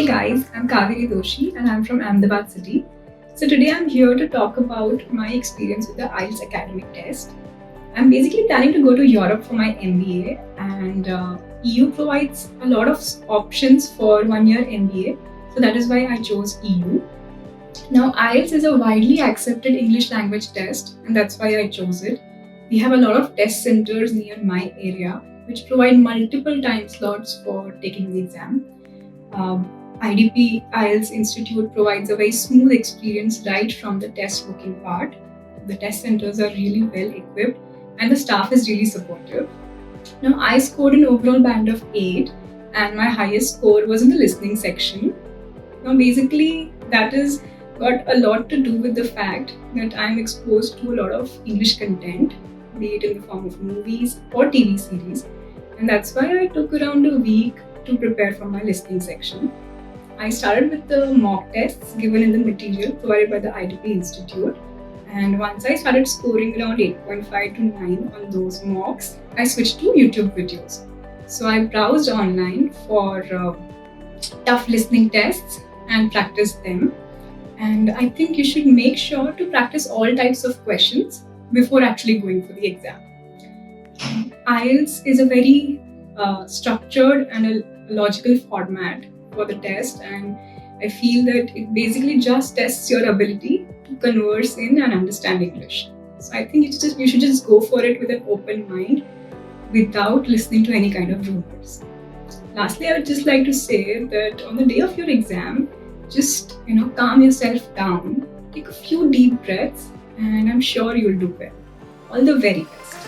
Hey guys, I'm Kaveri and I'm from Ahmedabad City. So today I'm here to talk about my experience with the IELTS academic test. I'm basically planning to go to Europe for my MBA, and EU provides a lot of options for 1 year MBA. So that is why I chose EU. Now IELTS is a widely accepted English language test, and that's why I chose it. We have a lot of test centers near my area which provide multiple time slots for taking the exam. IDP IELTS Institute provides a very smooth experience right from the test booking part. The test centers are really well equipped and the staff is really supportive. Now, I scored an overall band of 8 and my highest score was in the listening section. Now, basically, that is got a lot to do with the fact that I'm exposed to a lot of English content, be it in the form of movies or TV series, and that's why I took around a week to prepare for my listening section. I started with the mock tests given in the material provided by the IDP Institute. And once I started scoring around 8.5 to 9 on those mocks, I switched to YouTube videos. So I browsed online for tough listening tests and practiced them. And I think you should make sure to practice all types of questions before actually going for the exam. IELTS is a very structured and a logical format for the test, and I feel that it basically just tests your ability to converse in and understand English. So I think you should just go for it with an open mind without listening to any kind of rumors. Lastly, I would just like to say that on the day of your exam, just calm yourself down, take a few deep breaths, and I'm sure you'll do well. All the very best.